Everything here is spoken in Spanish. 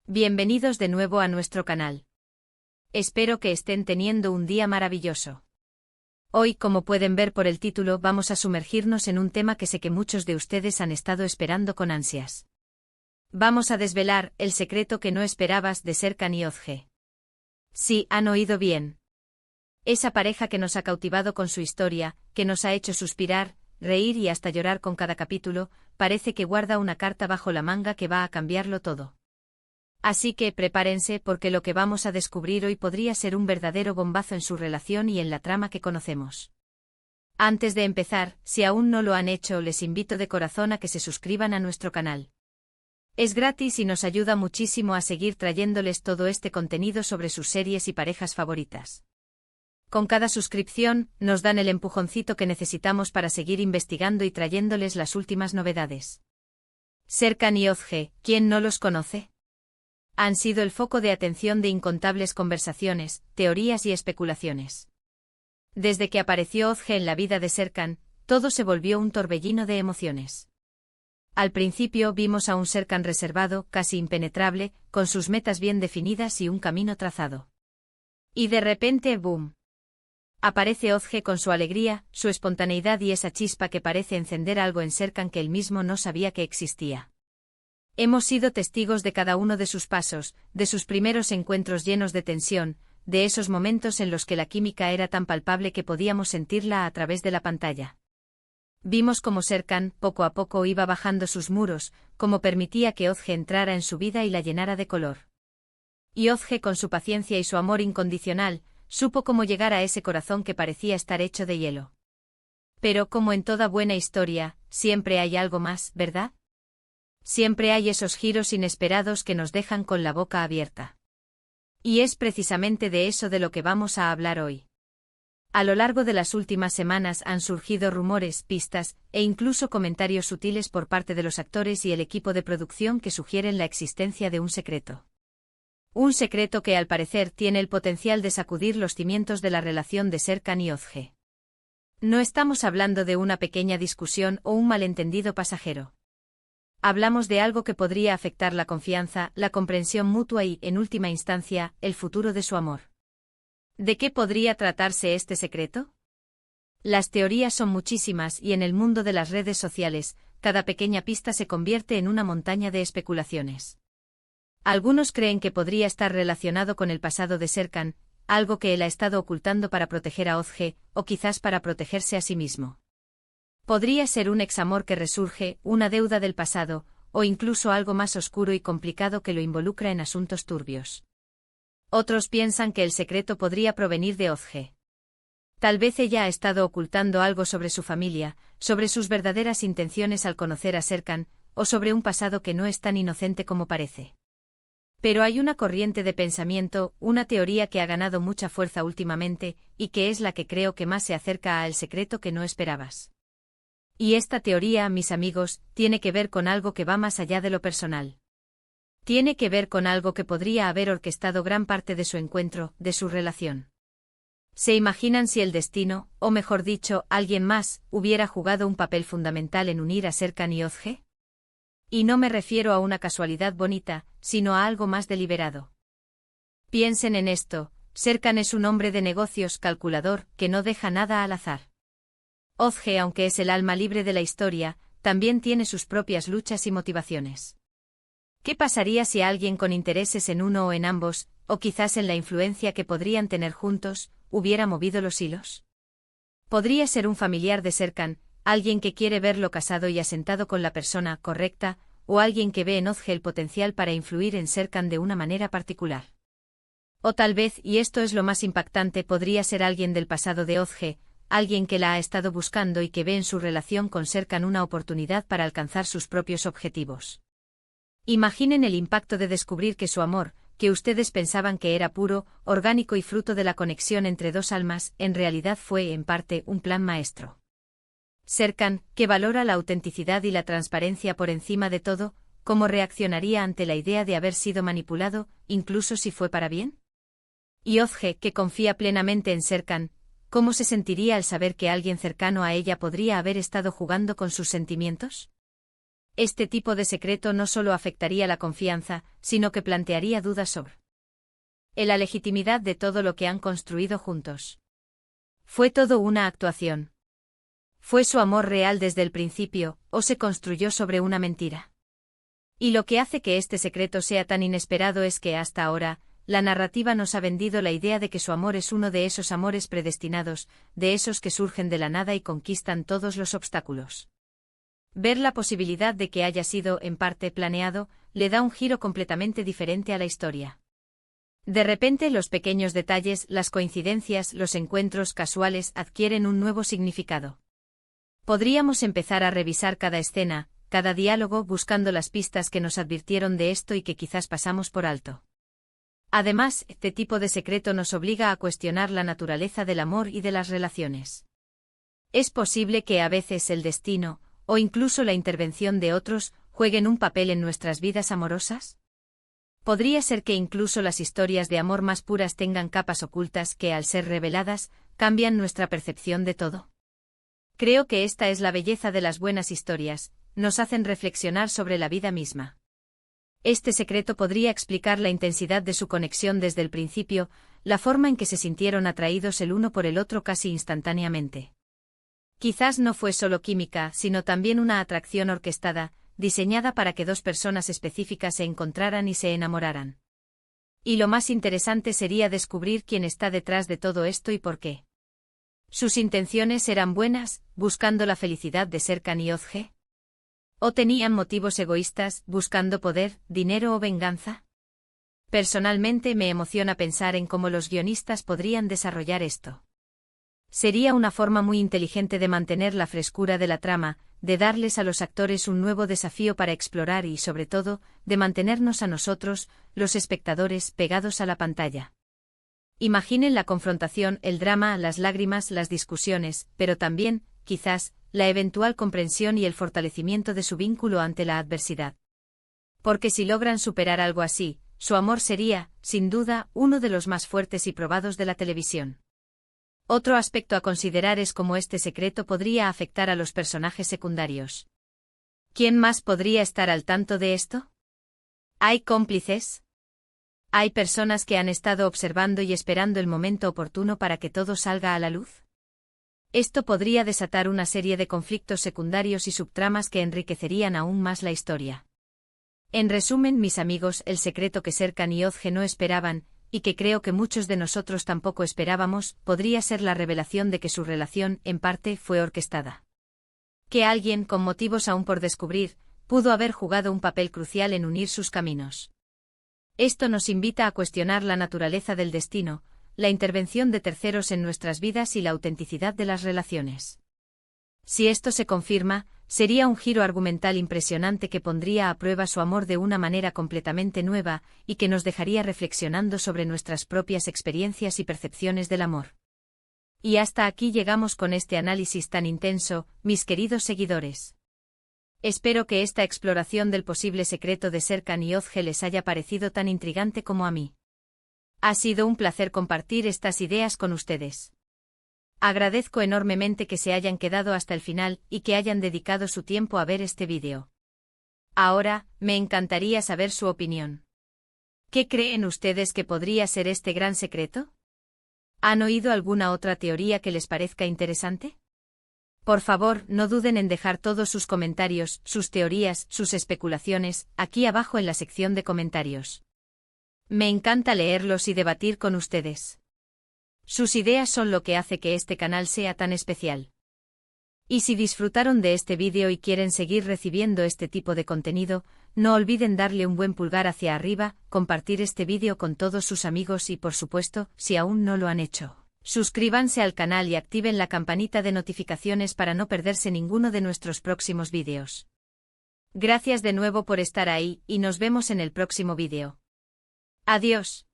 Bienvenidos de nuevo a nuestro canal. Espero que estén teniendo un día maravilloso. Hoy, como pueden ver por el título, vamos a sumergirnos en un tema que sé que muchos de ustedes han estado esperando con ansias. Vamos a desvelar el secreto que no esperabas de Serkan y Özge. Sí, han oído bien. Esa pareja que nos ha cautivado con su historia, que nos ha hecho suspirar, reír y hasta llorar con cada capítulo, parece que guarda una carta bajo la manga que va a cambiarlo todo. Así que prepárense porque lo que vamos a descubrir hoy podría ser un verdadero bombazo en su relación y en la trama que conocemos. Antes de empezar, si aún no lo han hecho, les invito de corazón a que se suscriban a nuestro canal. Es gratis y nos ayuda muchísimo a seguir trayéndoles todo este contenido sobre sus series y parejas favoritas. Con cada suscripción, nos dan el empujoncito que necesitamos para seguir investigando y trayéndoles las últimas novedades. Serkan y Özge, ¿quién no los conoce? Han sido el foco de atención de incontables conversaciones, teorías y especulaciones. Desde que apareció Özge en la vida de Serkan, todo se volvió un torbellino de emociones. Al principio vimos a un Serkan reservado, casi impenetrable, con sus metas bien definidas y un camino trazado. Y de repente, ¡boom! Aparece Özge con su alegría, su espontaneidad y esa chispa que parece encender algo en Serkan que él mismo no sabía que existía. Hemos sido testigos de cada uno de sus pasos, de sus primeros encuentros llenos de tensión, de esos momentos en los que la química era tan palpable que podíamos sentirla a través de la pantalla. Vimos cómo Serkan, poco a poco, iba bajando sus muros, cómo permitía que Özge entrara en su vida y la llenara de color. Y Özge, con su paciencia y su amor incondicional, supo cómo llegar a ese corazón que parecía estar hecho de hielo. Pero como en toda buena historia, siempre hay algo más, ¿verdad? Siempre hay esos giros inesperados que nos dejan con la boca abierta. Y es precisamente de eso de lo que vamos a hablar hoy. A lo largo de las últimas semanas han surgido rumores, pistas, e incluso comentarios sutiles por parte de los actores y el equipo de producción que sugieren la existencia de un secreto. Un secreto que al parecer tiene el potencial de sacudir los cimientos de la relación de Serkan y Özge. No estamos hablando de una pequeña discusión o un malentendido pasajero. Hablamos de algo que podría afectar la confianza, la comprensión mutua y, en última instancia, el futuro de su amor. ¿De qué podría tratarse este secreto? Las teorías son muchísimas y en el mundo de las redes sociales, cada pequeña pista se convierte en una montaña de especulaciones. Algunos creen que podría estar relacionado con el pasado de Serkan, algo que él ha estado ocultando para proteger a Özge, o quizás para protegerse a sí mismo. Podría ser un examor que resurge, una deuda del pasado, o incluso algo más oscuro y complicado que lo involucra en asuntos turbios. Otros piensan que el secreto podría provenir de Özge. Tal vez ella ha estado ocultando algo sobre su familia, sobre sus verdaderas intenciones al conocer a Serkan, o sobre un pasado que no es tan inocente como parece. Pero hay una corriente de pensamiento, una teoría que ha ganado mucha fuerza últimamente, y que es la que creo que más se acerca al secreto que no esperabas. Y esta teoría, mis amigos, tiene que ver con algo que va más allá de lo personal. Tiene que ver con algo que podría haber orquestado gran parte de su encuentro, de su relación. ¿Se imaginan si el destino, o mejor dicho, alguien más, hubiera jugado un papel fundamental en unir a Serkan y Özge? Y no me refiero a una casualidad bonita, sino a algo más deliberado. Piensen en esto, Serkan es un hombre de negocios calculador, que no deja nada al azar. Özge, aunque es el alma libre de la historia, también tiene sus propias luchas y motivaciones. ¿Qué pasaría si alguien con intereses en uno o en ambos, o quizás en la influencia que podrían tener juntos, hubiera movido los hilos? Podría ser un familiar de Serkan, alguien que quiere verlo casado y asentado con la persona correcta, o alguien que ve en Özge el potencial para influir en Serkan de una manera particular. O tal vez, y esto es lo más impactante, podría ser alguien del pasado de Özge, alguien que la ha estado buscando y que ve en su relación con Serkan una oportunidad para alcanzar sus propios objetivos. Imaginen el impacto de descubrir que su amor, que ustedes pensaban que era puro, orgánico y fruto de la conexión entre dos almas, en realidad fue, en parte, un plan maestro. Serkan, que valora la autenticidad y la transparencia por encima de todo, ¿cómo reaccionaría ante la idea de haber sido manipulado, incluso si fue para bien? Y Özge, que confía plenamente en Serkan, ¿cómo se sentiría al saber que alguien cercano a ella podría haber estado jugando con sus sentimientos? Este tipo de secreto no solo afectaría la confianza, sino que plantearía dudas sobre la legitimidad de todo lo que han construido juntos. ¿Fue todo una actuación? ¿Fue su amor real desde el principio, o se construyó sobre una mentira? Y lo que hace que este secreto sea tan inesperado es que hasta ahora, la narrativa nos ha vendido la idea de que su amor es uno de esos amores predestinados, de esos que surgen de la nada y conquistan todos los obstáculos. Ver la posibilidad de que haya sido, en parte, planeado, le da un giro completamente diferente a la historia. De repente los pequeños detalles, las coincidencias, los encuentros casuales adquieren un nuevo significado. Podríamos empezar a revisar cada escena, cada diálogo buscando las pistas que nos advirtieron de esto y que quizás pasamos por alto. Además, este tipo de secreto nos obliga a cuestionar la naturaleza del amor y de las relaciones. ¿Es posible que a veces el destino, o incluso la intervención de otros, jueguen un papel en nuestras vidas amorosas? ¿Podría ser que incluso las historias de amor más puras tengan capas ocultas que, al ser reveladas, cambian nuestra percepción de todo? Creo que esta es la belleza de las buenas historias, nos hacen reflexionar sobre la vida misma. Este secreto podría explicar la intensidad de su conexión desde el principio, la forma en que se sintieron atraídos el uno por el otro casi instantáneamente. Quizás no fue solo química, sino también una atracción orquestada, diseñada para que dos personas específicas se encontraran y se enamoraran. Y lo más interesante sería descubrir quién está detrás de todo esto y por qué. ¿Sus intenciones eran buenas, buscando la felicidad de Serkan y Özge? ¿O tenían motivos egoístas, buscando poder, dinero o venganza? Personalmente me emociona pensar en cómo los guionistas podrían desarrollar esto. Sería una forma muy inteligente de mantener la frescura de la trama, de darles a los actores un nuevo desafío para explorar y, sobre todo, de mantenernos a nosotros, los espectadores, pegados a la pantalla. Imaginen la confrontación, el drama, las lágrimas, las discusiones, pero también, quizás, la eventual comprensión y el fortalecimiento de su vínculo ante la adversidad. Porque si logran superar algo así, su amor sería, sin duda, uno de los más fuertes y probados de la televisión. Otro aspecto a considerar es cómo este secreto podría afectar a los personajes secundarios. ¿Quién más podría estar al tanto de esto? ¿Hay cómplices? ¿Hay personas que han estado observando y esperando el momento oportuno para que todo salga a la luz? Esto podría desatar una serie de conflictos secundarios y subtramas que enriquecerían aún más la historia. En resumen, mis amigos, el secreto que Serkan y Özge no esperaban, y que creo que muchos de nosotros tampoco esperábamos, podría ser la revelación de que su relación, en parte, fue orquestada. Que alguien, con motivos aún por descubrir, pudo haber jugado un papel crucial en unir sus caminos. Esto nos invita a cuestionar la naturaleza del destino, la intervención de terceros en nuestras vidas y la autenticidad de las relaciones. Si esto se confirma, sería un giro argumental impresionante que pondría a prueba su amor de una manera completamente nueva y que nos dejaría reflexionando sobre nuestras propias experiencias y percepciones del amor. Y hasta aquí llegamos con este análisis tan intenso, mis queridos seguidores. Espero que esta exploración del posible secreto de Serkan y Özge les haya parecido tan intrigante como a mí. Ha sido un placer compartir estas ideas con ustedes. Agradezco enormemente que se hayan quedado hasta el final y que hayan dedicado su tiempo a ver este vídeo. Ahora, me encantaría saber su opinión. ¿Qué creen ustedes que podría ser este gran secreto? ¿Han oído alguna otra teoría que les parezca interesante? Por favor, no duden en dejar todos sus comentarios, sus teorías, sus especulaciones, aquí abajo en la sección de comentarios. Me encanta leerlos y debatir con ustedes. Sus ideas son lo que hace que este canal sea tan especial. Y si disfrutaron de este vídeo y quieren seguir recibiendo este tipo de contenido, no olviden darle un buen pulgar hacia arriba, compartir este vídeo con todos sus amigos y, por supuesto, si aún no lo han hecho, suscríbanse al canal y activen la campanita de notificaciones para no perderse ninguno de nuestros próximos vídeos. Gracias de nuevo por estar ahí y nos vemos en el próximo vídeo. Adiós.